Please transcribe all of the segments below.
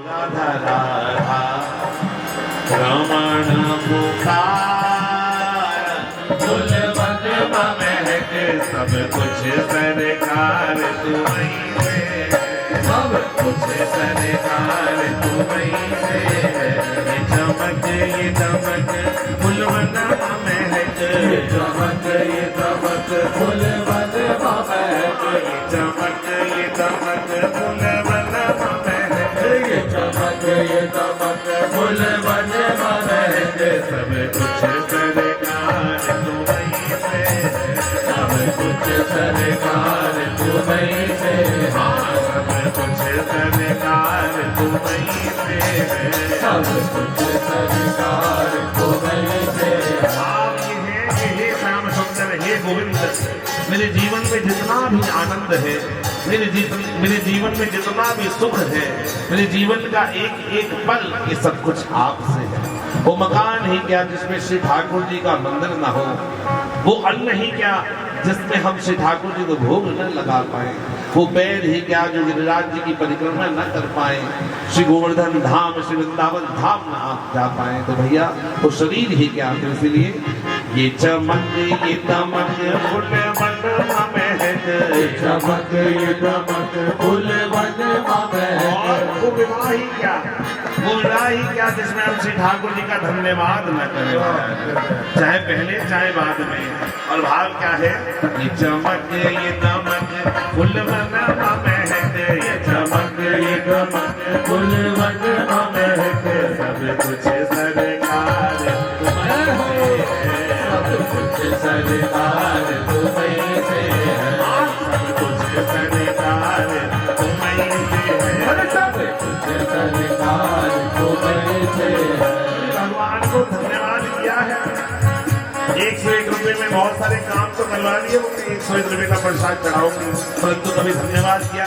राधा राधा रमण पुकार फूल बन महक सब कुछ सरकार तुम्हीं से सब कुछ सरकार तुम्हीं से ये चमक फूल बन महक ये चमक फूल बन महक ये चमक फूल बन ये चमक फूल बन महक सब कुछ सरकार तुम्हीं से सब कुछ सरकार तुम्हीं से हाँ सब कुछ सरकार तुम्हीं से सब कुछ सरकार तुम्हीं से आप ये श्याम सुंदर हे गोविंद मेरे जीवन में जितना भी आनंद है मेरे जीवन में जितना भी सुख है मेरे जीवन का एक एक पल ये सब कुछ आपसे है। वो मकान ही क्या जिसमें श्री ठाकुर जी का मंदिर न हो, वो अन्न ही क्या जिसमें हम श्री ठाकुर जी को भोग न लगा पाए, वो पैर ही क्या जो गिरिराज जी की परिक्रमा न कर पाए, श्री गोवर्धन धाम श्री वृंदावन धाम न आप जा पाए, तो भैया वो शरीर ही क्या। तो इसीलिए ये चमक ये दमक फूल बन महक ये चमक ये दमक फूल बन महक वो विवाह ही क्या जिसमें हम श्री ठाकुर जी का धन्यवाद न करें, चाहे पहले चाहे बाद में। और भाव क्या है, ये चमक ये दमक फूल बन महक ये चमक ये दमक फूल बन महक सब कुछ सरकार सरकार तुम्हीं से सब कुछ सरकार तुम्हीं से सब कुछ सरकार तुम्हीं से। भगवान को धन्यवाद किया है। 101 रुपए में बहुत सारे काम तो करवा लिए होंगे, 101 रुपए का प्रसाद चढ़ाओगे, परंतु कभी धन्यवाद किया।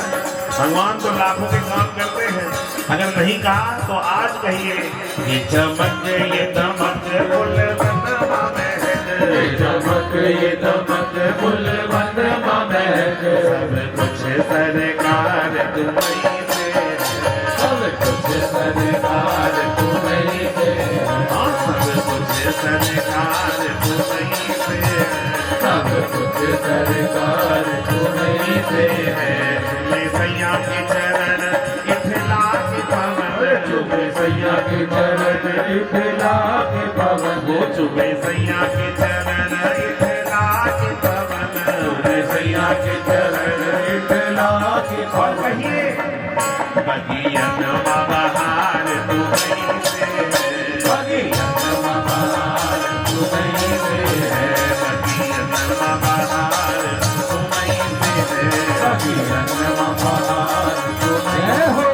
भगवान तो लाखों के काम करते हैं, अगर नहीं कहा तो आज कहिए ये चमक ये दमक फूल बन ये चमक ये दमक फूल बन महक सब कुछ सरकार तुम्हीं से सब कुछ सरकार तुम्हीं से हाँ सब कुछ सरकार तुम्हीं से सब कुछ सरकार तुम्हीं से चुमे सैया के चरण इठला के पवन चुमे सैया के चरण इठला के पवन वो चुमे सैया के चरण इठला के पवन चुमे सैया के चरण इठला के पवन बगियन बहार तुम्हीं से बगियन बहार तुम्हीं से बगियन बहार तुम्हीं से बगियन बहार तुम्हीं हो।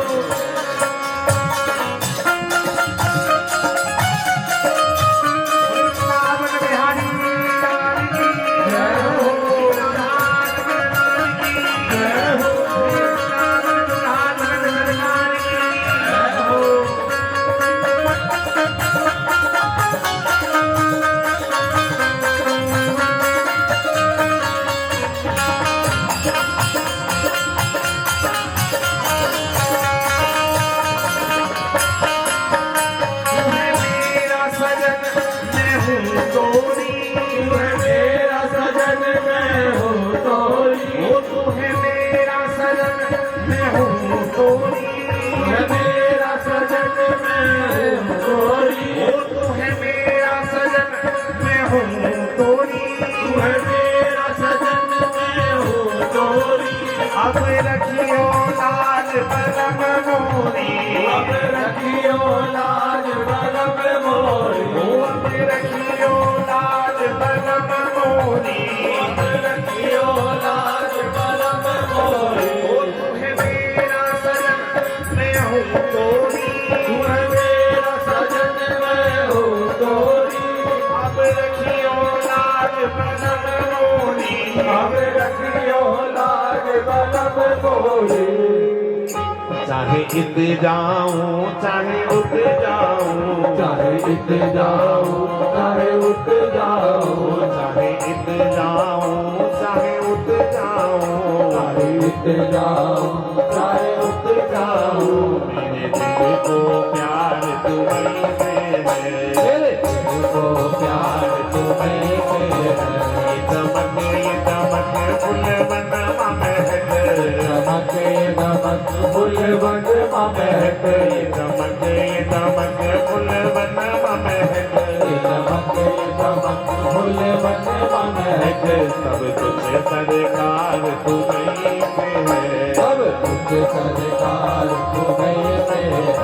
अब रखियो लाज बलम मोरी अब रखियो लाज बलम मोरी अब रखियो लाज बलम मोरी अब रखियो लाज बलम मोरी तुम्हें मेरा सजन मैं हूँ तोरी तुम्हें मेरा सजन मैं हूँ तोरी अब रखियो लाज बलम मोरी अब रखियो लाज बलम मोरी। चाहे इत जाऊं चाहे उठ जाऊं चाहे इत जाऊं चाहे उठ जाऊं चाहे इत जाऊं चाहे उठ जाऊं चाहे इत जाऊं चाहे उठ जाऊं मेरे दिल तुझको प्यार तुम्हीं से है, तुझको प्यार तुम्हीं से है। ये चमक फुल बनवा महक, चमक दमक फूल बनवा महक, चमक फुल बनवा महक, चमक दमक फूल बनवा महक। सब कुछ सरकार तुम्हीं से है, सब कुछ सरकार तुम्हीं से है।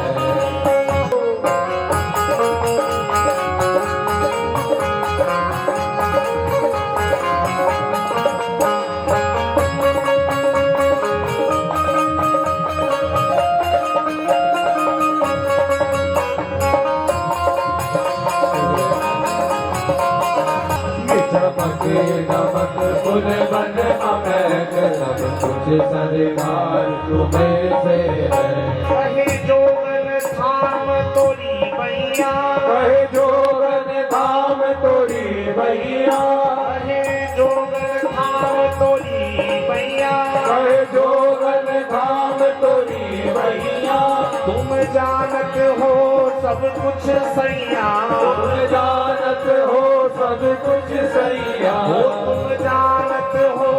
चमके दमक फूल बनवा महक, सब कुछ सरकार तुम्हीं से है। कहे जोगन थाम तोरी मैया, कहे जोगन धाम तोरी भैया, कहे जोगन थाम तोरी मैया, कहे जोगन धाम तोरी भैया। तुम जानत हो सब कुछ सैया, तुम जानत हो सब कुछ सैया, तुम जानत हो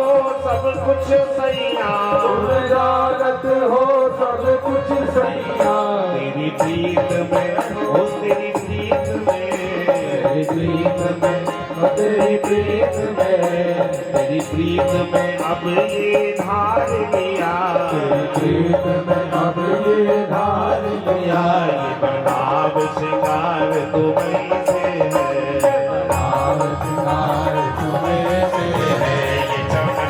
सब कुछ सैया, तुम जानत हो सब कुछ सैया। तेरी प्रीत में हो तेरी प्रीत में, तेरी प्रीत में तेरी प्रीत में, तेरी प्रीत में अब ये धार लिया, तेरी प्रीत में अब ये धार लिया। ये बनाव श्रृंगार तुम्हीं से है, नाम सिंगार तुम्हें से है।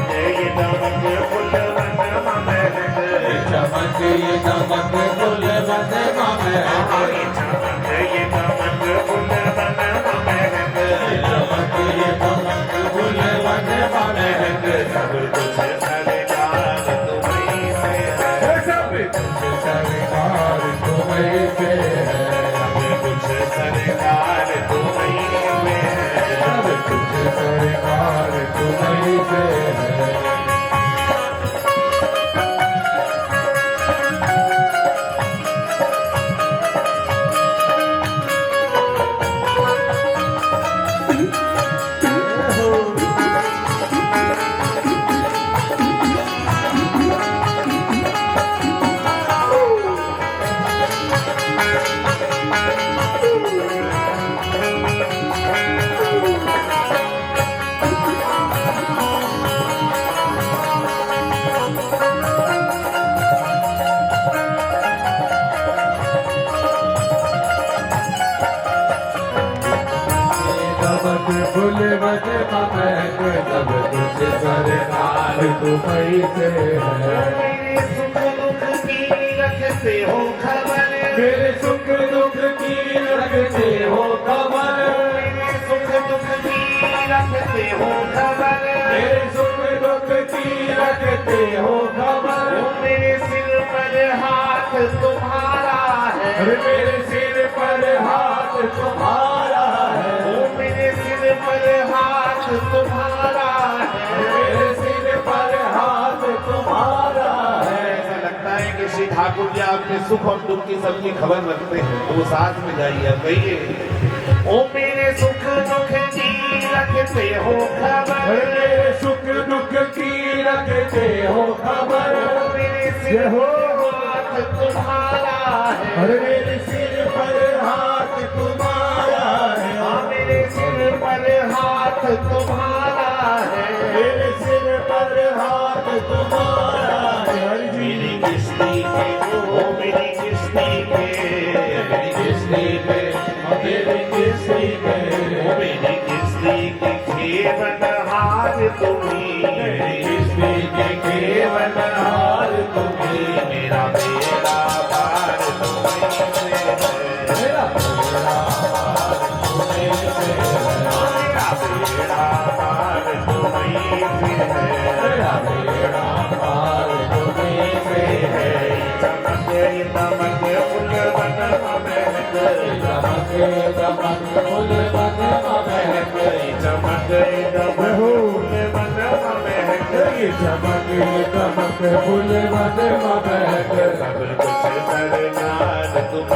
ये दमक फुल बनवा महक, चमक ये दमक फूल बनवा महक, ये दमक फुल बनवा महक, चमक ये दमक फूल बनवा महक। सब कुछ सरकार तुम्हीं से है, सब कुछ सरकार तुम्हें से है। सब कुछ सरकार तुम्हीं में है, सब कुछ सरकार तुम्हें से है। दमक फूल बनवा महक, सब कुछ सरकार तुम्हें से है। मेरे सुख दुख की रखते हो खबर, मेरे सुख दुख की रखते हो खबर, मेरे सुख दुख की रखते हो खबर, मेरे सुख दुख की रखते हो खबर। मेरे सिर पर हाथ तुम्हारा है, अरे मेरे सिर पर हाथ तुम्हारा है, मेरे सिर पर हाथ तुम्हारा है। मेरे सिर पर हाथ तुम्हारा है। ऐसा लगता है कि श्री ठाकुर जी आपके सुख और दुख की सबकी खबर रखते हैं, तो वो साथ में जाइए, अब कहिए ओ मेरे सुख दुख की रखते हो खबर, मेरे सुख दुख की रखते हो खबर। मेरे सिर पर हाथ तुम्हारा है, अरे मेरे सिर पर हाथ तुम्हारा है, मेरे सिर पर हाथ तुम्हारा है, मेरे सिर पर हाथ तुम्हारा है। हरि जी मेरी किस्ती पे ओ मेरी किस्ती पे, मेरी किस्ती पे, मेरी किस्ती पे, मेरी किस्ती के खेवनहार तुम्हीं, मेरी किस्ती के केवल हार तुम्हें। मेरा बेड़ा पार तुम्हीं से है, मेरा बेड़ा पार तुम्हें से है। मेरा बेड़ा पार तुम्हीं से है, मेरा बेड़ा पार तुम्हें से है। चमक दमक फुल बनवा महक, चमक दमक फूल बनवा महक, चमक दमक फुल बनवा महक, चमक दमक फूल बनवा महक। सब कुछ सरकार तुम्हीं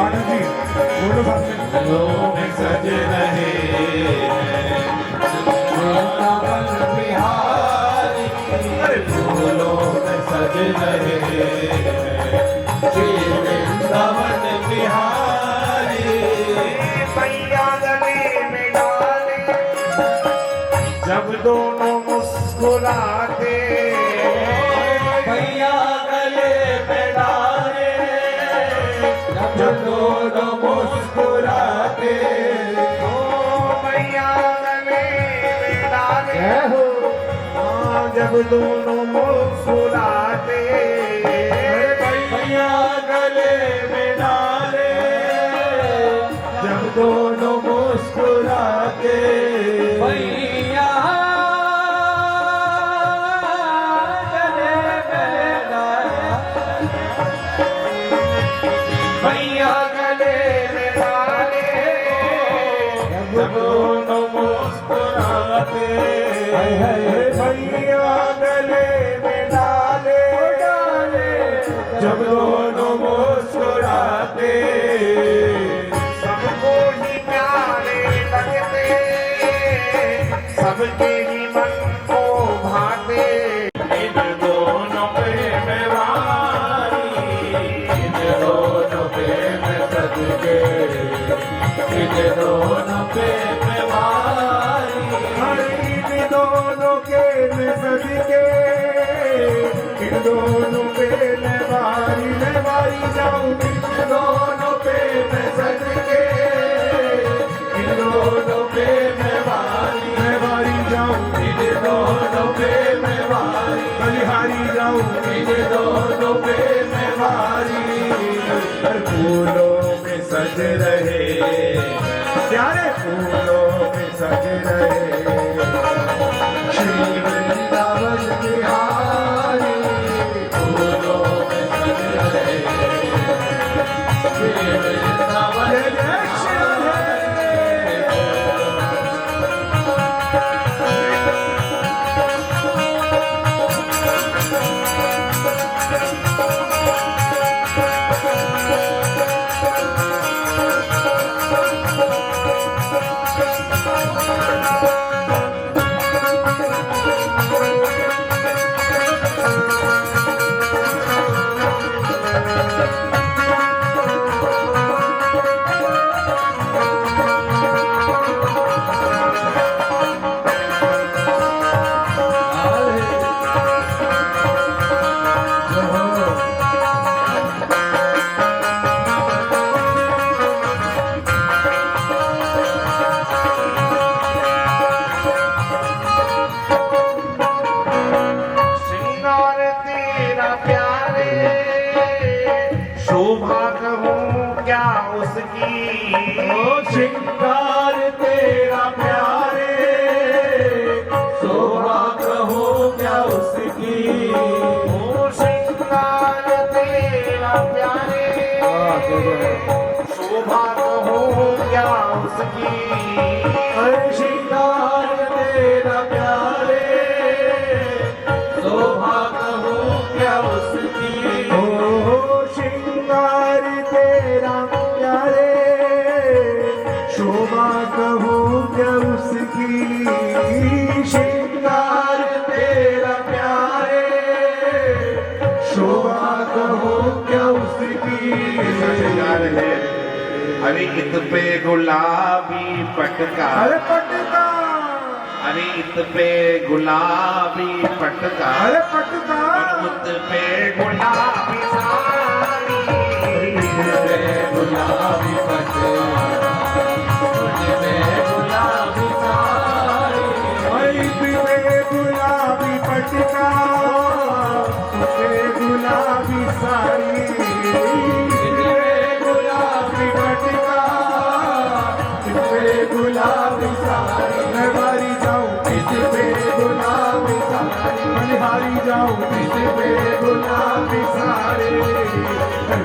पाठक जी बोलो सामने फूलों में सज रहे वृंदावन बिहारी, अरे फूलों में सज रहे श्री वृंदावन बिहारी। मैया गले में डाले जब दोनों मुस्कुराते मैया गले में डाले जब दोनों मुस्कुराते, ओ मैया गले में डाले हाँ, जब दोनों मुस्कुराते मैया गले में डाले जब दोनों मुस्कुराते, मैया गले में डाले, मैया गले में डाले जब दोनों मुस्कुराते, मैया गले में डाले जब दोनों मुस्कुराते, सबको ही प्यारे लगते सबके ही मन को भाते इन दोनों पे मेवारी, इन दोनों पे मैं सदके, इन दोनों पे मेवारी, इन दोनों के में सदके इन दोनों पे मैं जाऊं इन दोनों पे मैं सदके, इन दोनों पे मेवारी, मैं बारी जाऊं इन दोनों पे मेवारी, बलिहारी जाऊं इन दोनों पे मेवारी। हर फूलों में सज रहे प्यारे फूलों में सज रहे श्री वृंदावन बिहारी, फूलों में सज रहे श्री वृंदावन श्रृंगार तेरा प्यारे शोभा कहूँ क्या उसकी श्रृंगार तेरा प्यारे, शोभा कहो क्या उसकी, ओ श्रृंगार तेरा प्यारे शोभा कहूँ क्या उसकी हर श्रृंगार तेरा प्यारे, शोभा कहो क्या उसकी, ओ श्रृंगार तेरा प्यारे शोभा कहूँ क्या उसकी श्रृंगार तेरा प्यारे, शोभा कहो क्या उसकी। श्रृंगार है अरे इत पे गुलाबी पटका, अरे पटका अरे इत पे गुलाबी पटका, अरे पटका उत पे गुलाबी साड़ी, इत पे गुलाबी पटका, उत पे गुलाबी साड़ी, पे गुलाबी पटका पे गुलाबी साड़ी गुलाबी पटका पे गुलाबी साड़ी मैं बारी जाऊं इस पे गुलाबी साड़ी बलिहारी जाऊं इस पे गुलाबी साड़ी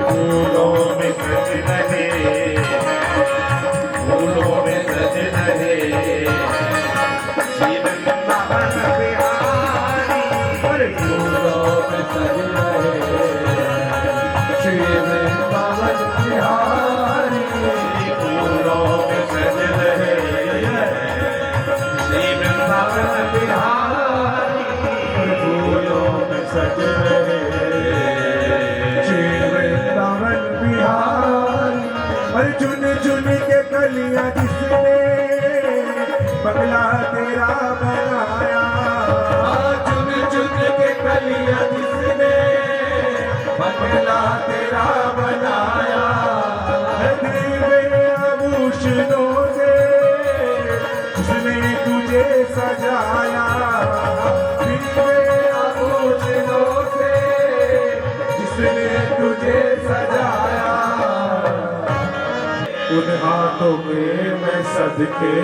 फूलों में सज रहे, फूलों में सज रहे श्री वृंदावन बिहारी, अरे फूलों में सज रहे श्री वृंदावन बिहारी। सज रहे श्री वृंदावन बिहारी। और चुन चुन के कलियां जिसने बंगला तेरा बनाया, चुन चुन के कलियां जिसने बंगला तेरा बनाया। दिव्य आभूषणों से उसने तुझे सजाया, दिव्य आभूषणों से जिसने तुझे सजाया। उन हाथों पे मैं सदके,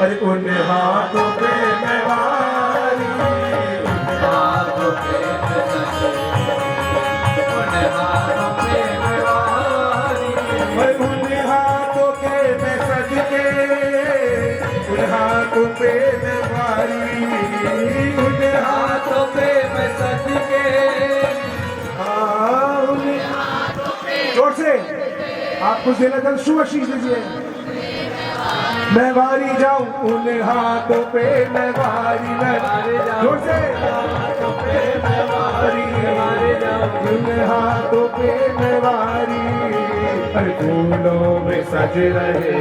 अरे उन हाथों पे मैं वारी, उन हाथों पे मैं सदके, उन हाथों पे मैं वारी। अरे उन हाथों के मैं सदके, उन हाथों पे मैं वारी, उन हाथों पे मैं सदके, जोर से आप कुछ देना चाहते, शुभ आशीष दीजिए। मैं वारी जाऊं उन हाथों पे मैं वारी, मैं जोर से हाथों पे मैं वारी, उन हाथों पे मैं वारी। अरे फूलों में सज रहे,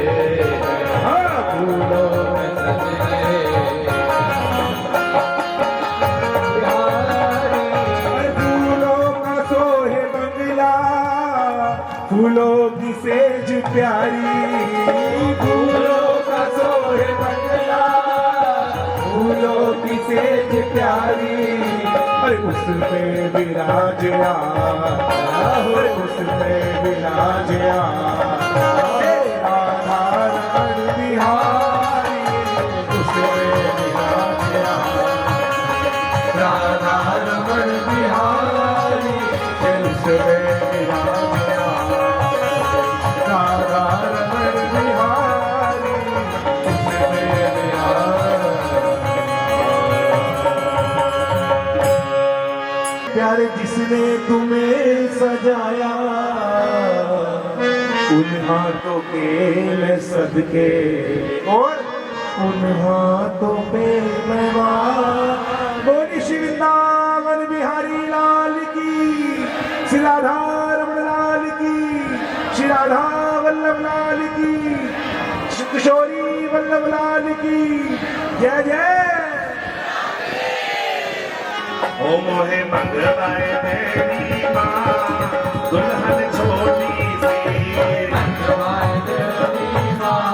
हाँ फूलों में सज रहे, फूलों का सोहे बंगला, फूलों की सेज प्यारी, फूलों का सोहे बंगला, फूलों की सेज प्यारी। अरे उस पे विराजया, अरे उस पे विराजया राधा रमण बिहारी, उस पे विराजया राधा रमण बिहारी, उस पे विराजया राधा रमण बिहारी, उस पे विराजया। प्यारे जिसने तुम्हें सजाया, उन हाथों के मैं सदके, और उन हाथों पे मैं बोली श्री वृंदावन बिहारी लाल की, श्री राधा रमण लाल की, श्री राधा वल्लभ लाल की, श्री किशोरी वल्लभ लाल की जय जय। ओ मोहे मंगवाए तेरी माँ दुल्हन छोटी सी, मंगवाए तेरी माँ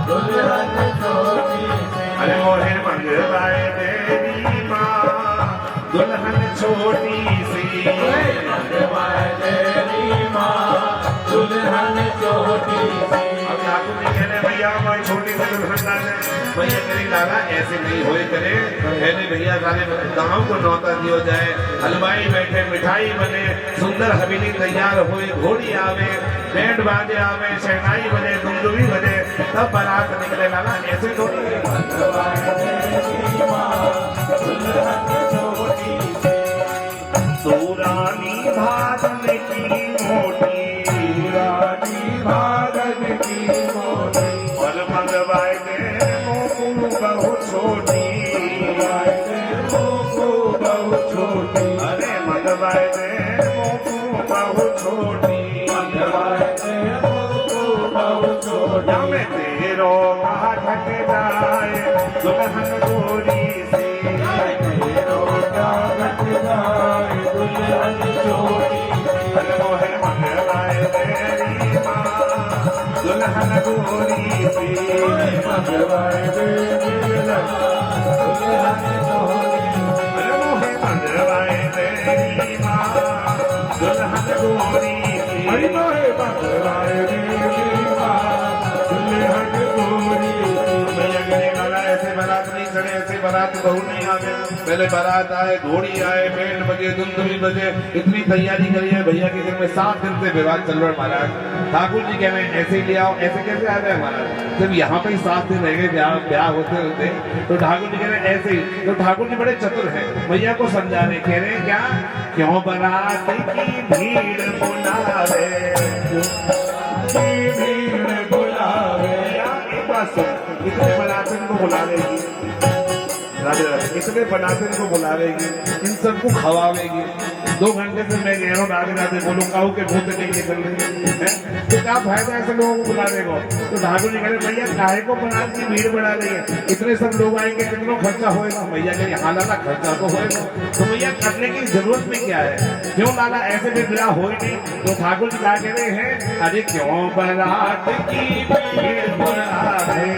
दुल्हन छोटी सी, अरे मोहे मंगवाए तेरी माँ दुल्हन छोटी सी, मंगवाए तेरी माँ दुल्हन छोटी सी। अब ठाकुर जी कह रहे भैया मैं छोटी सी दुल्हन ला जाए, भैया करी लाला ऐसे नहीं होए करे, कहने भैया सारे गाँव को नौता दियो जाए, हलवाई बैठे मिठाई बने, सुंदर हवेली तैयार हुए, घोड़ी आवे, बैंड बाजे आवे, शहनाई बजे, दुमदुमी बजे, तब बारात निकले। लाला ऐसे थोड़ी है। सुरानी भागन की मोटी, रानी भागन की मोटी, और मंगवाए दे मोकू बहु छोटी, मंगवाए दे मोकू बहु छोटी, अरे मंगवाए दे मोकू बहु छोटी, मंगवाए दे मोकू बहु छोटी। या में तेरो कहा ढक जाए दुल्हन गोरी सी, तेरो क्या घट जाए दुल्हन छोटी, अरे मोहे मंगवाए तेरी माँ दुल्हन गोरी सी, मंगवाए दे दुल्हन छोटी, अरे मोहे मंगवाए तेरी माँ दुल्हन गोरी सी, हरि मोहे मंगवाए दे माँ दुल्हन गोरी। भैया कहे लाला ऐसे बारात नहीं चढ़े, ऐसे बारात बहू नहीं आवे, पहले बारात आए, घोड़ी आए, बैंड बजे, दुमदुमी बजे, इतनी तैयारी करी है। भैया के घर में 7 दिन से विवाह चल रहा है महाराज। ठाकुर जी कह रहे हैं ऐसे ही ले आओ, ऐसे कैसे आ रहे हैं महाराज, जब यहाँ पे 7 दिन रह गए ब्याह होते होते, तो ठाकुर जी कह रहे हैं ऐसे ही। तो ठाकुर जी बड़े चतुर हैं, भैया को समझा रहे, कह रहे हैं क्या, क्यों बारात की भीड़ बुलावे, भीड़ बुलावे, एक बात सुन, इतने बारात को बुला लेगी, राधे राधे। इसलिए बनाते इनको बुलावेगी, इन सबको खवावेगी। 2 घंटे से मैं कह रहा हूँ राधे राधे बोलो, काऊ के भूत नहीं निकल रहे हैं, तो क्या फायदा ऐसे लोगों को बुलाने को। तो ठाकुर जी कह रहे भैया काहे को बना की भीड़ बढ़ा रही है, इतने सब लोग आएंगे कितना खर्चा होएगा। भैया कह हाँ लाला खर्चा तो होएगा, तो भैया करने की जरूरत भी क्या है, क्यों लाला ऐसे भी बिना हो ही नहीं। तो ठाकुर जी क्या कह रहे हैं, अरे क्यों बारात की भीड़ बुलावे,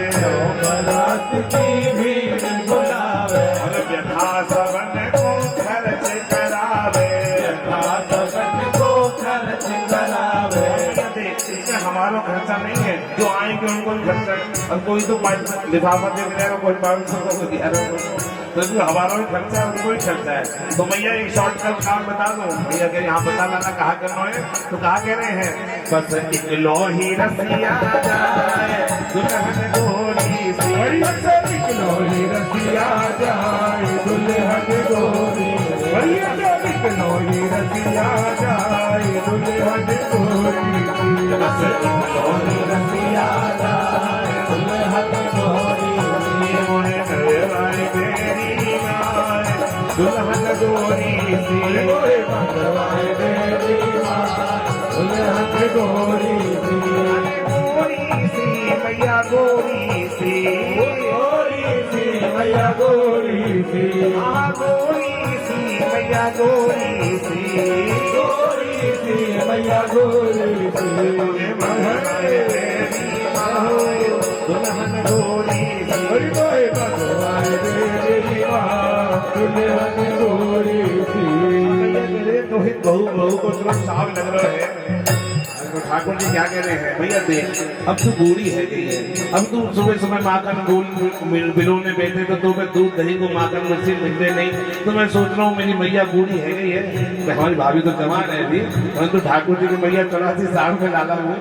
बारात की भीड़ बुलावे, और व्यथा सबन को खर्च करावे, व्यथा सबन को खर्च करावे। इसमें हमारा खर्चा नहीं है, जो आएंगे उनको भी खर्चा। अब कोई तो लिफाफा दे देगा, कोई 500 को दिया, तो हमारा भी खर्चा है, उनको भी खर्चा है। तो भैया एक शॉर्टकट काम बता दो। भैया कह यहाँ बता लाना कहा करना है, तो कहा कह रहे हैं, बस एक लोही रसिया जाए दुल्हन गोरी सी, एक लोही रसिया जाए दुल्हन गोरी, एक लोही रसिया जाए दुल्हन गोरी, बस एक लोही रसिया जाए दुल्हन गोरी, मोहे गए तेरी माय दुल्हन गोरी सी, मोहे भगवान तेरी माय दुल्हन गोरी सी, गोरी सी मैया गोरी सी, गोरी सी मैया गोरी सी, गोरी सी मैया गोरी सी, गोरी सी मैया गोरी सी, दुल्हन गोरी सी, मोहे भगवान तेरी माय दुल्हन गोरी सी। रोहित बहू को तुरंत साफ लग रहा है। तो ठाकुर जी क्या कह रहे हैं, भैया देख अब तू बूढ़ी है गई है, अब तू सुबह सुबह माखन बिलोने बैठे तो तुम्हें दूध दही को माखन मिर्ची मिलते नहीं, तो मैं सोच रहा हूँ मेरी मैया बूढ़ी है गई है, हमारी भाभी तो जवान है अभी, परंतु ठाकुर जी की मैया 84 साल में लाला हूँ,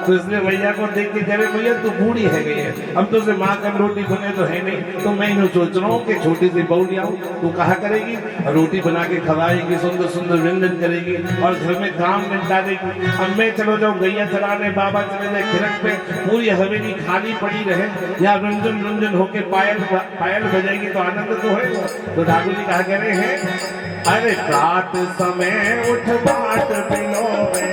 तो इसलिए भैया को देख के कह रहे भैया तू बूढ़ी है गई है, अब तो उसे माखन रोटी बने तो है नहीं, तो मैं यूँ सोच रहा हूँ कि छोटी सी बहू ले आऊँ, तू कहा करेगी रोटी बना के खवाएगी, सुंदर सुंदर व्यंजन करेगी और घर में काम निपटा देगी। अब मैं चलो जाऊँ गैया चलाने, बाबा चले जाए खिरक पे, पूरी हवेली खाली पड़ी रहे, या रंजन रंजन होके पायल बजाएगी तो आनंद तो है। तो ठाकुर जी कहा कह रहे हैं, अरे रात समय उठ बाट बिलोवे,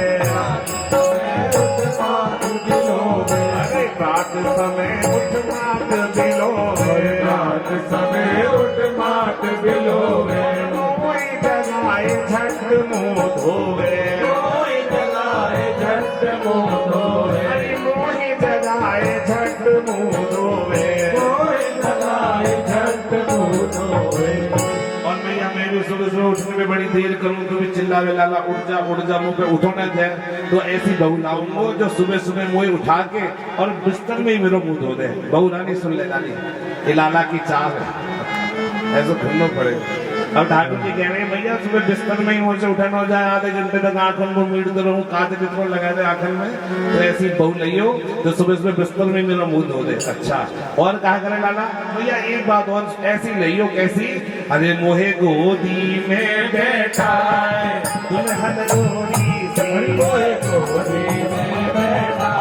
अरे रात समय उठ बाट बिलोवे, रात समय उठ मात बिलोवे, कोई जगाए झट मुँह धोवे, कोई जगाए झट मुँह धोवे, अरे मोही जगाए झट मुँह धोवे, कोई जगाए झट मुँह धोवे। और मैं भी सुबह सुबह उठने में बड़ी देर करूँ तो भी चिल्लावे लाला उठ जा मुँह पे उठो ना जाए, तो ऐसी बहू लाऊंगा जो सुबह सुबह मुँह उठा के और बिस्तर में ही मेरा मुँह धो दे। बहू रानी सुन ले लाली, ये लाला की चाह है, ऐसा ढूंढना पड़ेगा। अब ठाकुर जी कह रहे हैं भैया सुबह बिस्तर में ही मुँह से उठा ना हो जाए, आधे घंटे तक आंखों में मीटते रहूँ, कांच जितना लगा दे आंखों में, तो ऐसी बहू लियो तो सुबह सुबह बिस्तर में मेरा मुँह धो दे। अच्छा और कहा करे लाला भैया एक बात और ऐसी लियो, कैसी, अरे मोहे गोदी में बैठा दुल्हन गोरी सी, मोहे गोदी में बैठा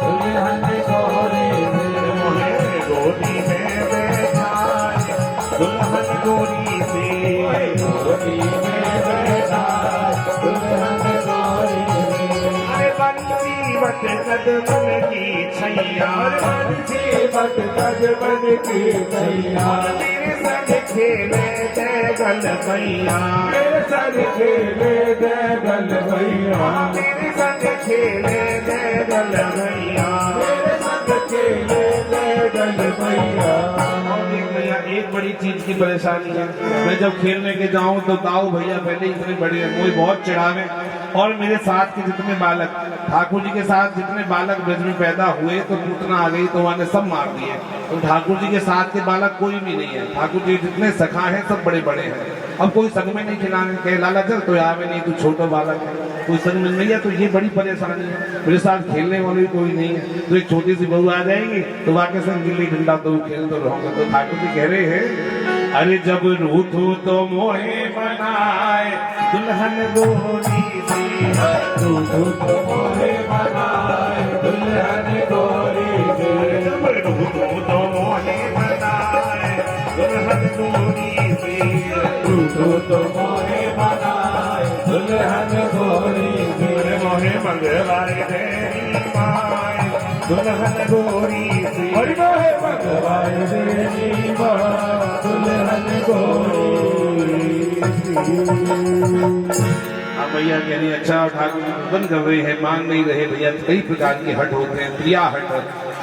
दुल्हन गोरी सी, मोहे गोदी में बैठा दुल्हन गोरी सी, गोदी में बैठा दुल्हन गोरी सी, अरे बंसी बट कदमन की छैया, बंसी बट कदमन की छैया, मेरे संग खेले जय गल भैया, मेरे संग खेले जय गल भैया, मेरे संग खेले जय गल भैया, मेरे संग खेले जय गल भैया। और एक भैया एक बड़ी चीज की परेशानी है, मैं जब खेलने के जाऊं तो ताऊ भैया पहले इतने बड़े हैं, मुझे बहुत चिढ़ावे, और मेरे साथ के जितने बालक ठाकुर जी के साथ जितने बालक ब्रज में पैदा हुए तो पूतना आ गई तो उन्होंने सब मार दिए, तो ठाकुर जी के साथ के बालक कोई भी नहीं है, ठाकुर जी जितने सखा हैं सब बड़े बड़े हैं। अब कोई संग में नहीं खिलाने कहे लाला चल तो आवे नहीं, तू छोटा बालक है, कोई संग में नहीं है, तो ये बड़ी परेशानी है, मेरे साथ खेलने वाले कोई नहीं है, तो एक छोटी सी बहू आ जाएगी तो वाके संग गिल्ली डंडा तो खेल तो रहूंगा। तो ठाकुर जी कह रहे हैं, अरे जब रूठू तो मोहे बनाए दुल्हन गोरी सी, रूठू तो मोहे बनाए दुल्हन गोरी सी, जब रूठू तो मोहे बनाए दुल्हन दुल्हन गोरी सी रूठो तो मोहे बनाए दुल्हन गोरी सी मोहे मंगवाए तेरी माए दुल्हन गोरी सी और मोहे मंगवाए तेरी माँ दुल्हन गोरी सी। अब भैया कह रही अच्छा ठाकुर बंद कर रहे हैं, मान नहीं रहे भैया। कई प्रकार के हट होते हैं, क्रिया हट,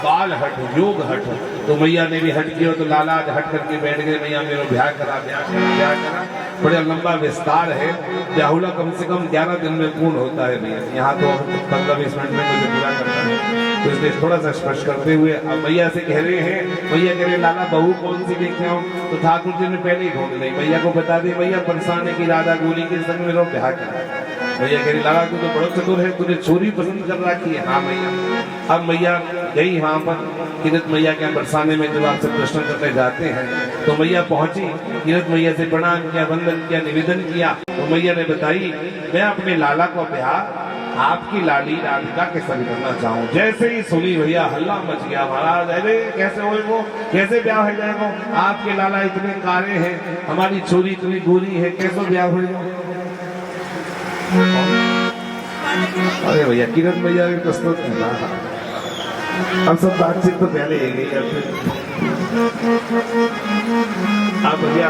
बाल हट, योग हट। तो मैया ने भी हट किया तो लाला आज हट करके बैठ गए, मैया मेरा ब्याह करा ब्याह करा ब्याह करा। बड़ा लंबा विस्तार है, ब्याहुला कम से कम 11 दिन में पूर्ण होता है भैया। यहाँ तो 15-20 मिनट में मुझे पूरा करता है, तो इसलिए थोड़ा सा स्पष्ट करते हुए अब भैया से कह रहे हैं, भैया कह रहे लाला बहू कौन सी देखते हो? तो ठाकुर जी ने पहले ही ढूंढ ली, भैया को बता दी भैया परेशान है कि राधा गोरी के संग मेरा ब्याह करा। भैया कह रही लाला तू तो बड़ा चतुर है, तूने चोरी पसंद कर रखी है। हाँ भैया। अब मैया गई वहां पर किरत मैया के बरसाने में जब आपसे प्रश्न करने जाते हैं तो मैया पहुंची, किरत मैया से प्रणाम किया, वंदन किया, निवेदन किया। तो मैया ने बताई मैं अपने लाला को ब्याह आपकी लाली राधिका के संग करना चाहूँ। जैसे ही सुनी भैया हल्ला मच गया, महाराज अरे कैसे हो वो, कैसे ब्याह हो जाएगा? आपके लाला इतने काले हैं, हमारी छोरी इतनी गोरी है, कैसे ब्याह हो जाएगा? अरे भैया किरण भैया भी प्रस्तुत है। अब सब बातचीत तो पहले ही गई। अब भैया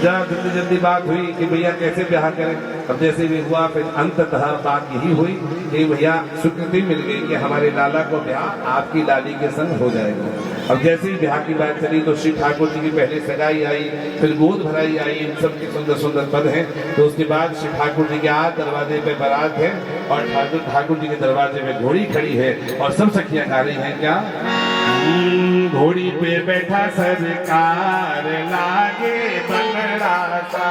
जल्दी बात हुई कि भैया कैसे ब्याह करें। अब जैसे भी हुआ फिर अंततः बात यही हुई कि भैया स्वीकृति मिल गई कि हमारे लाला को ब्याह आपकी लाली के संग हो जाएगा। अब जैसे ही ब्याह की बात चली तो श्री ठाकुर जी की पहले सगाई आई, फिर गोद भराई आई, इन सब के सुंदर सुंदर पद हैं। तो उसके बाद श्री ठाकुर जी के आज दरवाजे पे बारात है और ठाकुर जी के दरवाजे में घोड़ी खड़ी है और सब सखियां गा रही हैं क्या? घोड़ी पे बैठा सरकार लागे बनरा सा।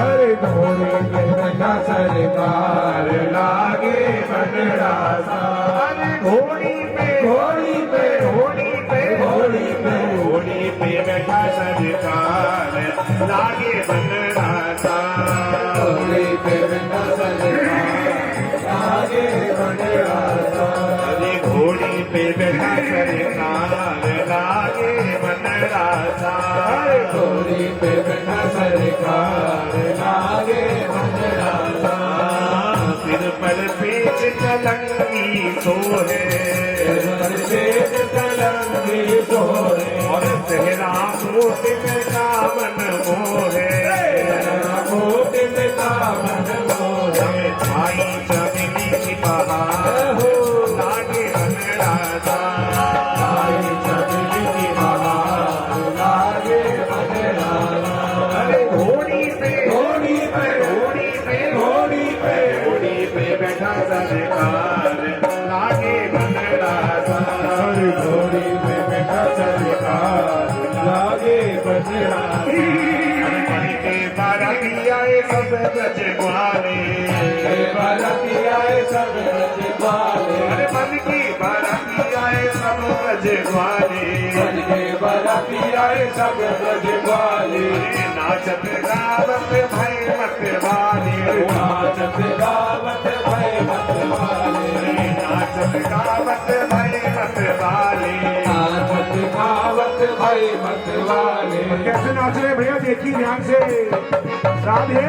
अरे घोड़ी पे बैठा सरकार लागे बनरा सा। अरे घोड़ी पे घोड़ी पे घोड़ी पे घोड़ी पे घोड़ी पे बैठा सरकार लागे बनरा सा। घोड़ी पे बैठा सरकार लागे बनरा सा। अरे घोड़ी पे बैठा सरकार लागे बनरा सा। अरे घोड़ी पे बैठा सरकार लागे बनरा सा। सिर पर पेच कलंगी सोहे, पेट कलंगी सोहे और सेहरा मोट में कामन मोहे। मोट में कामन मोहे भाई चमेली की बहार लागे बनरा सा। आई चमेली की बहार लागे बनरा सा। अरे घोड़ी पे घोड़ी पे घोड़ी पे घोड़ी पे घोड़ी पे बैठा सरकार लागे बनरा सा। अरे घोड़ी पे बैठा सरकार लागे बनरा सा। अरे मन के बाराती आए सब ब्रज ग्वाले। बाराती आए सब ब्रज ग्वाले। अरे मन की बाराती आए सब ब्रज ग्वाले। मन के बाराती आए सब ब्रज ग्वाले। अरे नाचत गावत भय मत वाले। नाचत गावत भय मत वाले। अरे नाचत गावत भय मत वाले। नाचत गावत भय मत वाले। कैसे नाच रहे भैया देखिए ध्यान से। राधे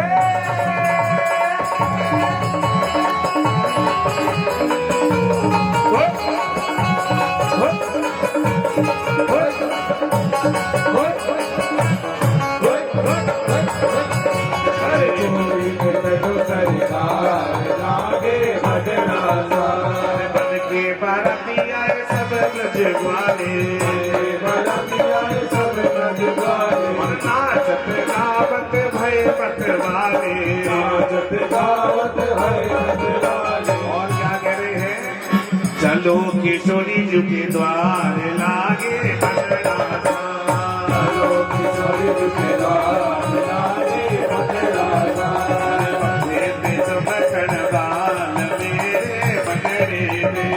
अरे घोड़ी पे बैठो सरकार लागे बनरा सा। मन के बाराती आए सब ब्रज ग्वाले। बाराती आए सब ब्रज ग्वाले। और नाचत गावत भय मत वाले। नाचत गावत भय मत वाले। और क्या कह रहे हैं? चलो किशोरी जी के द्वार लागे बनरा सा। चलो किशोरी जी के द्वार लागे बनरा सा। मथे पे चमकन बाल मेरे बंदरे दे।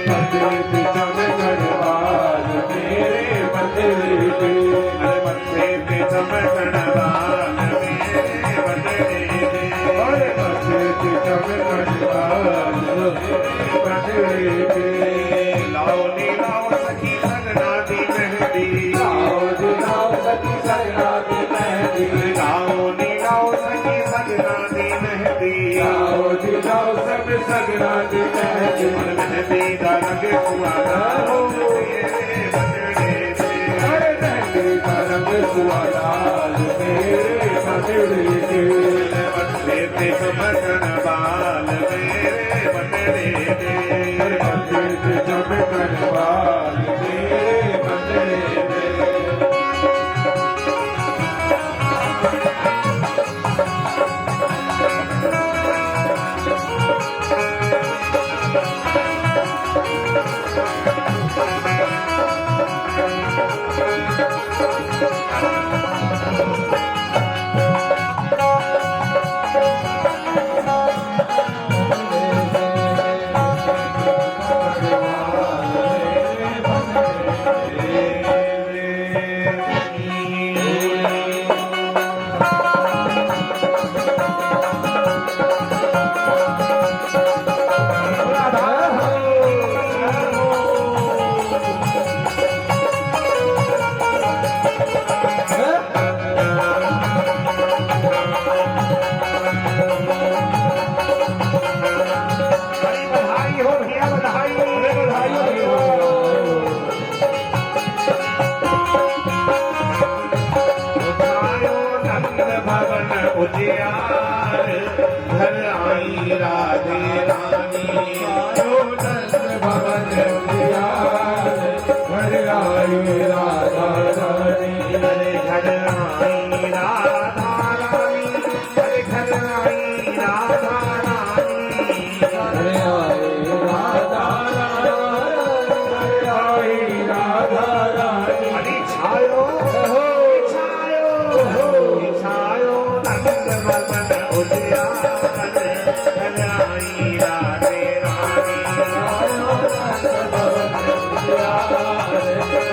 मथे पे चमकन बाल मेरे बंदरे पे। अरे मथे पे चमकन बाल मेरे बंदरे दे। अरे मथे पे चमकन बाल मेरे बंदरे पे। जब दरबार के मंदिर में। बधाई हो भैया, बधाई हो, बधाई हो। उठायो नंद भवन उजियार घर आई राधे रानी। आयो नंद भवन उजियार घर आई राधा रानी। अरे घर आई राधा रानी, अरे घर आई राधा रानी। घर आई राधा रानी, घर आई राधा रानी। अरे छायो छायो छायो नंद भवन उजियार घर आई राधे रानी। आयो नंद भवन उजियार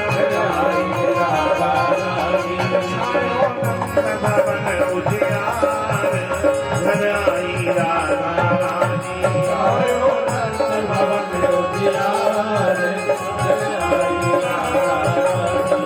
घर आई राधा रानी। छायो नंद भवन उजियार घर आई राधा रानी। आयो नंद भवन उजियार घर आई राधा रानी।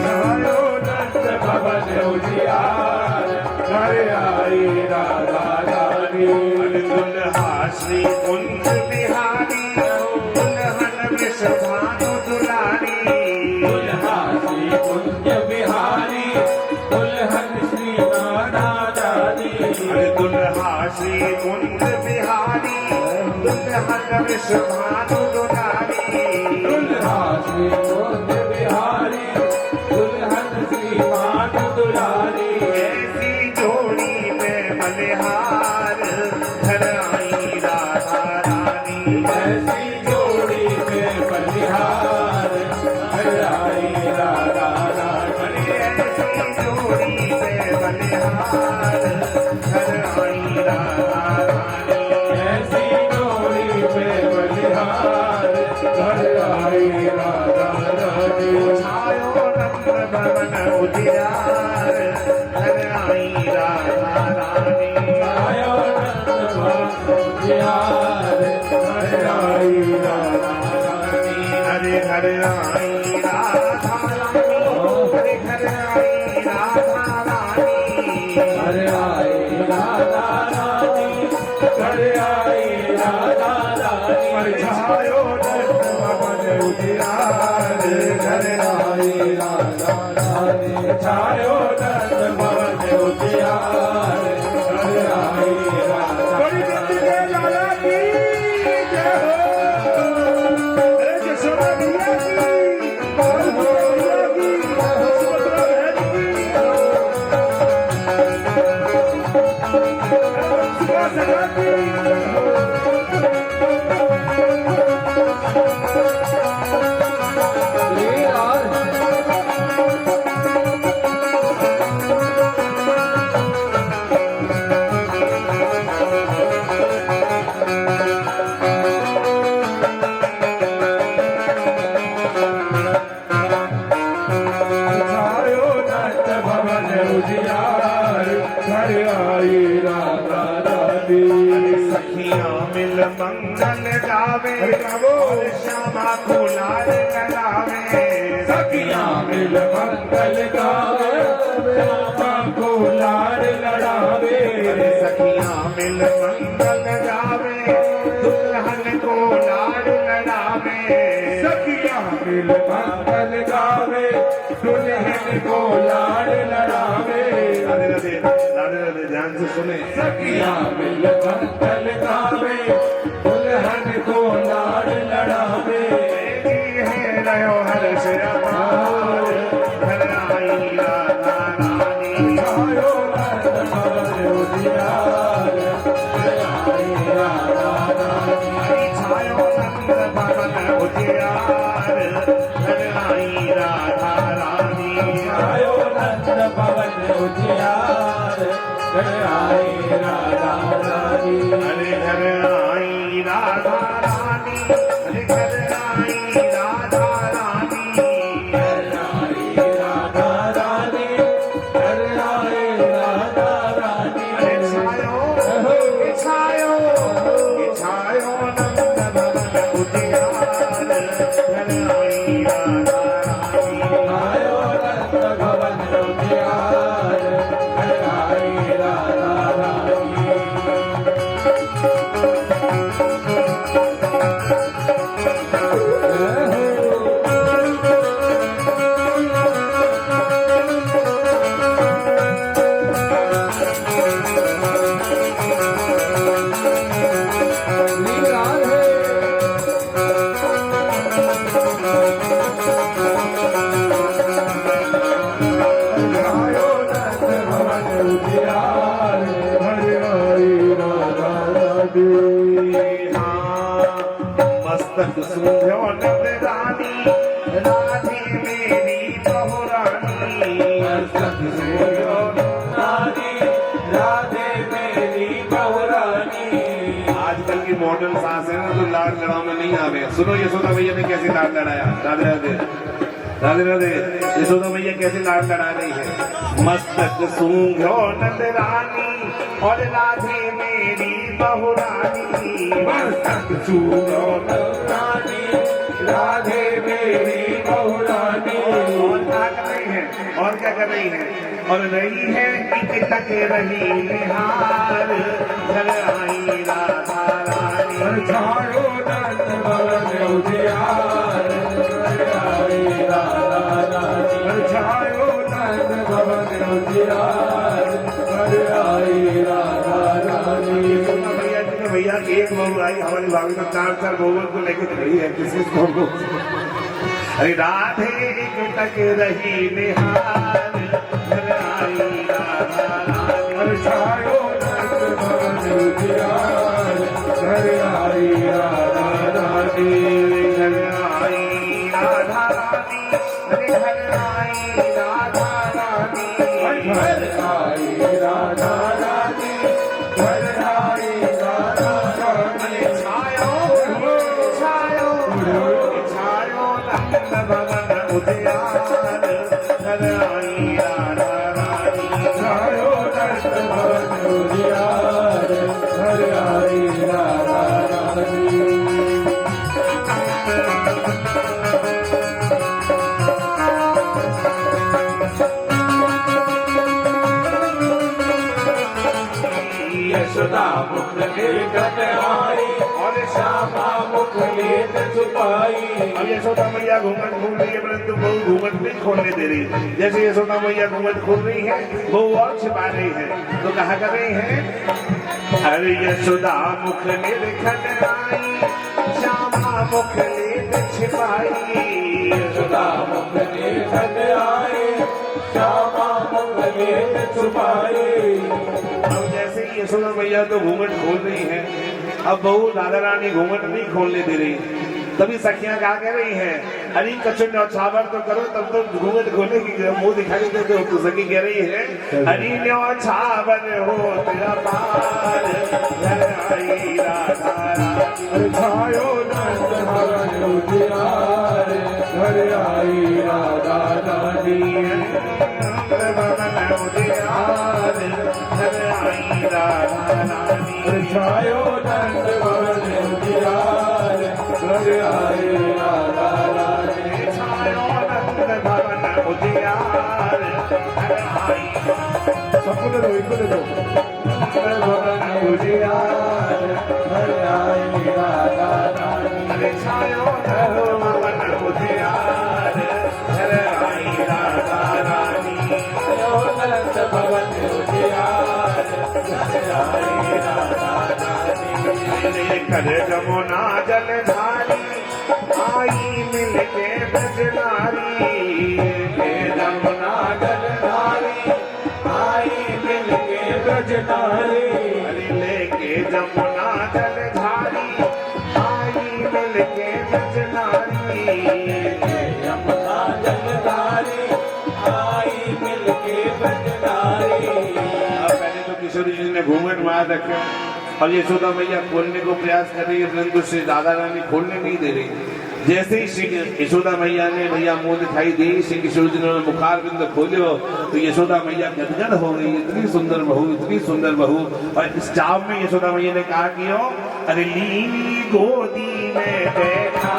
छायो नंद भवन उजियार घर आई राधा रानी। दुल्हा श्री कुंज बिहारी दुल्हन विषभानु दुलारी। दुल्हा श्री कुंज बिहारी दुल्हन श्री राधा रानी। दुल्हा श्री कुंज बिहारी दुल्हन विषभानु दुलारी। दुल्हा श्री कुंज बिहारी दुल्हन श्री मान दुलारी। ऐसी जोड़ी में बलिहार घर आई राधा रानी। ऐसी जोड़ी में बलिहार घर आई राधा रानी। ऐसी जोड़ी में बलिहार घर आई राधा रानी। ऐसी जोड़ी में बलिहार घर आई राधा रानी। छायो नंद भवन उजियार घर आई राधा रानी। आयो नंद भवन उजियार घर आई राधा रानी। हरे घर आई राधा रानी। हरे घर आई राधा रानी। घर आई राधा रानी। घर आई राधा रानी। छायो नंद भवन उजियार घर आई राधा रानी। छायो नंद भवन उजियार घर आई राधा बड़ी बिंदी के लाला की जय हो। अरे जसोदा भैया की, और भैया की, सुभद्रा बहन की, सुभा सदा की। छायो नंद भवन उजियार मंगल गावे और श्यामा को लाल लगावे सखियां मिल मंगल गावे श्यामा को लाड लड़ावे सखियां मिल मंगल गावे दुल्हन को लाड लड़ावे सखियां मिल मंगल गावे दुल्हन को लाड लड़ावे राधे राधे राधे राधे ध्यान से सुने सखियां मिल मंगल गावे दुल्हन को लाड लड़ावे रहो हर श्यामार घर आई राधा रानी आयो नंद भवन उजियार आई राधा रानी छायो नंद भवन उजियार घर आई राधा रानी आयो नंद भवन उजियार आई राधा रानी अरे घर आई राधा रानी अरे घर आई राधा रानी राधा रानी आई राधा रानी अरे छायो छायो नंद भवन उजियार घर आई राधा रानी आयो नंद भवन उजियार आई राधा रानी आयो नंद भवन उजियार आई राधा रानी मस्तक सूझो नंद रानी राधे मेरी बहुरानी मस्तक सूझो रानी राधे मेरी बहुरानी आजकल की मॉडर्न सास है ना तो लाड लड़ाव में नहीं आ रहे सुनो यशोदा मैया ने कैसे लाड लड़ाया राधे राधे राधे राधे यशोदा मैया कैसे लाड लड़ा रही है मस्तक सूंघो नंद रानी और राधे मेरी बहुरानी मस्तक सूझो रानी राधे मेरी बहुरानी और क्या कर रही है और क्या कर रही है और रही है एक तक रही निहार घर आई राधा रानी छायो नंद भवन उजियार आई राधा रानी छायो नंद भवन उजियार आई राधा रानी भैया जी ने भैया एक बहू आई हमारी भाभी तो चार चार बहुओं को लेके खड़ी है किसी को अरे राधे एक तक रही निहार घर आई राधा रानी छायो नंद भवन उजियार आई राधा रानी घर आई राधा रानी अरे घर आई राधा रानी घर आई राधा रानी घर आई राधा रानी छायो छायो छायो नंद भवन उजियार घर आई राधा रानी छायो नंद भवन उजियार घर आई राधा रानी यशोदा मुख लेकर आई और श्यामा मुख लेत छुपाई अब यशोदा मैया घूंघट खोल रही है परंतु बहू घूंघट नहीं खोलने दे रही जैसे यशोदा मैया घूंघट खोल रही है बहू और छिपा रही है तो कहा कर रही है अरे यशोदा मुख लेकर आई श्यामा मुख लेत छिपाई यशोदा मुख लेकर आई श्यामा मुख लेत छुपाई अब जैसे ही यशोदा मैया तो घूंघट खोल रही है अब बहू राधा रानी घूंघट नहीं खोलने दे रही तभी सखियां क्या कह रही है अरे कचुन और छावर तो करो तब तो घूंघट खोले की मुंह दिखाई देते हो तो सखी कह रही है हरी न्यो छावर हो तेरा पार घर आई राधा रानी छायो नंद भवन उजियार घर आई राधा रानी भवन उजियार घर आई राधा रानी छायो नंद भवन इनको दे दो उजियार घर आई राधा रानी अरे छायो नंद भवन उजियार घर आई राधा रानी नंद भवन उजियार घर आई राधा रानी कर जमुना जलधारी आई मिलके बजनारी जमुना जलधारी आई मिलके ब्रजनारी हरि लेके जमुना जलधारी आई मिलके बजनारी यमुना जलधारी आई मिलके ब्रजनारी। अब पहले तो किशोरी जी ने घूंघट मार रखे और यशोदा मैया खोलने को प्रयास कर रही है, परंतु श्री राधा रानी खोलने नहीं दे रही। जैसे ही श्री यशोदा मैया ने भैया मुंह दिखाई दी, श्री किशोर जी ने मुखार बिंद खोले तो यशोदा मैया गदगद हो गई। इतनी सुंदर बहू, इतनी सुंदर बहू। और इस चाव में यशोदा मैया ने कहा कि ओ अरे लीली गोदी में बैठा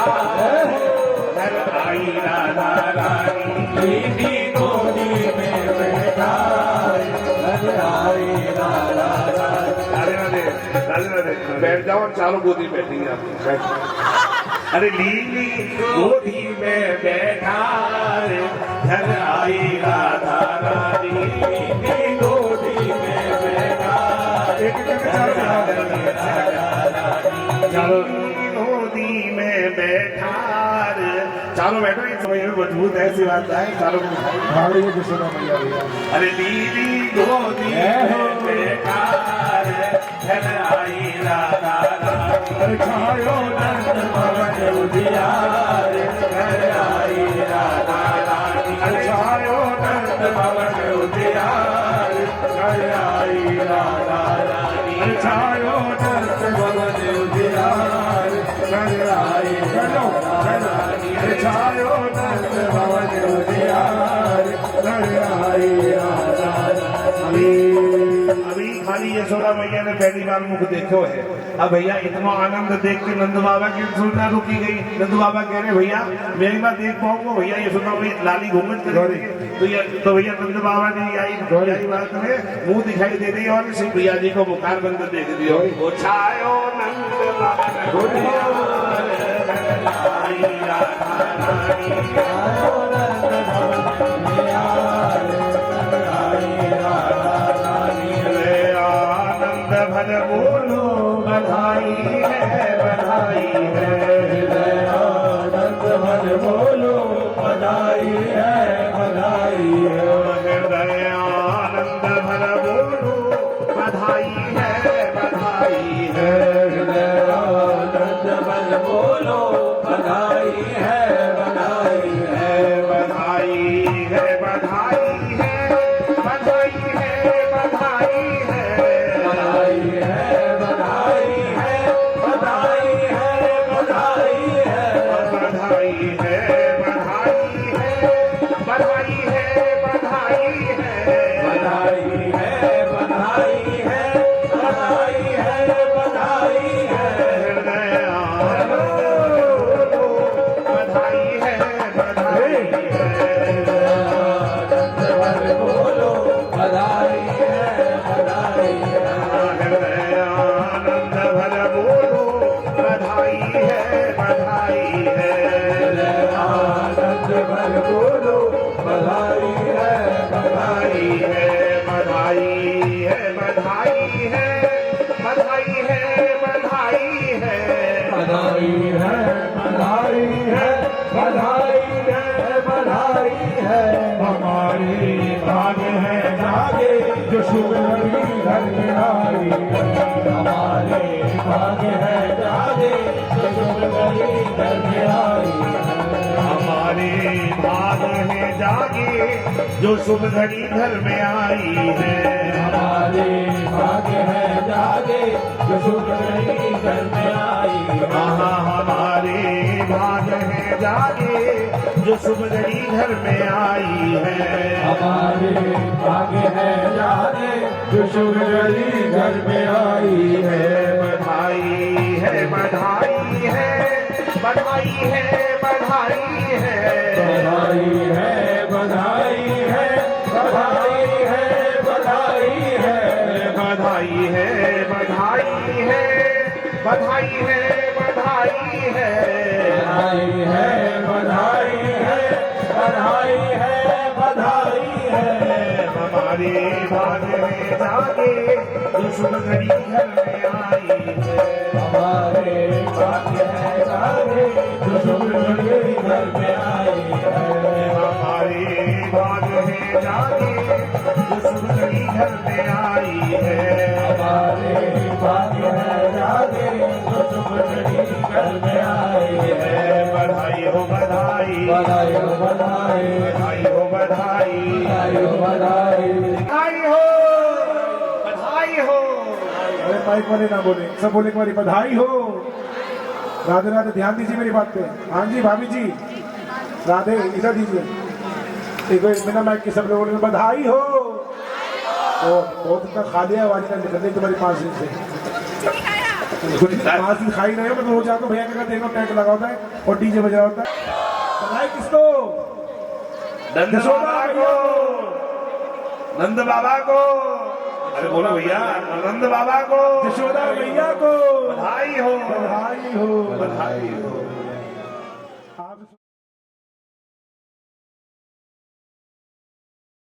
घर आई राधा रानी दीदी गोदी में बैठा घर आई राधा रानी। राधे राधे बैठ जाओ, चारों गोदी बैठेंगे आप। अरे लीली गोदी में बैठा रे घर आई राधा रानी दीदी गोदी में बैठा चारों गोदी में बैठा रे। चारों बैठो, इस समय में मजबूत ऐसी बात है चारों को भाड़ी है यशोदा मैया भैया अरे लीली गोदी में बैठा रे घर आई राधा रानी अरे छायो नंद भवन उजियार घर आई राधा रानी। अरे छायो नंद भवन उजियार घर आई राधा रानी। अरे छायो नंद भवन उजियार घर आई राधा रानी। अरे छायो नंद भवन उजियार घर आई राधा रानी। अभी खाली यशोदा मैया ने पहली बार मुख देखो है। अब भैया इतना आनंद देख के नंद बाबा की सुनना रुकी गई। नंद बाबा कह रहे भैया मैं एक बार देख पाऊंगा। भैया यशोदा मैया लाली घूमत करेंगे तो भैया नंद बाबा ने यही बात में मुंह दिखाई दे दी और श्री भैया जी को मुखार बंद देख दिया। वो छायो नंद भर बोलो बधाई है बधाई है। आनंद भर बोलो बधाई है बधाई है। हृदय आनंद भर बोलो बधाई है बधाई है। हृदय आनंद भर बोलो बधाई है बधाई है। बधाई है बधाई है बधाई है बधाई है। बधाई है बधाई है बधाई है बधाई है। बधाई है बधाई है बधाई है बधाई है। बधाई है बधाई है बधाई है बधाई है। हृदय आनंद बधाई है बधाई है। आनंद भर बोलो बधाई है बधाई है। हृदय आनंद भर बोलो बधाई है बधाई है। आनंद भर बोलो बधाई है बधाई है बधाई है बधाई है बधाई है बधाई है। बधाई है बधाई है बधाई है बधाई है। हमारे भाग्य है जागे जो शुभ लगी घर में आई। हमारे भाग्य है जागे जो शुभ गई घर में आई। हमारे भाग है जागे जो शुभ घड़ी घर में आई है। हमारे भाग्य है जागे जो शुभ गई घर में आई। हमारे भाग है जागे जो शुभ घड़ी घर में आई है। हमारे भाग्य है जागे जो शुभ गई घर में आई है। बधाई है बधाई है बधाई है बधाई है। बधाई है बधाई है बधाई है बधाई बधाई है बधाई है बधाई है बधाई है बधाई है बधाई है बधाई है बधाई है हमारे भाग्य में जागे जो शुभ घड़ी घर में आई है हमारे भाग्य है जागे जो शुभ घड़ी घर में आई है हमारे भाग्य में जागे जो शुभ घड़ी घर में आई है हमारे भाग्य है जागे जो शुभ घड़ी घर में आई है बधाई हो बधाई बधाई हो बधाई बधाई हो बधाई बधाई हो बधाई बधाई हो बधाई हो अरे माइक वाले ना बोले, सब बोले एक बारी बधाई हो। राधे राधे, ध्यान दीजिए मेरी बात पे। हाँ जी भाभी जी, राधे इधर दीजिए। एक बिना माइक के सब लोगों ने बधाई हो। तो बहुत इतना खाली आवाज का निकल रही तुम्हारी 5 दिन से। कुछ 5 दिन खा ही रहे हो, मैं तो रोज आता हूँ भैया का देखो टैग लगा होता है और डीजे बज रहा होता है। बधाई किसको? नंद बाबा को नंद बाबा को अरे बोलो भैया नंद बाबा को यशोदा मैया को बधाई हो बधाई हो। बधाई हो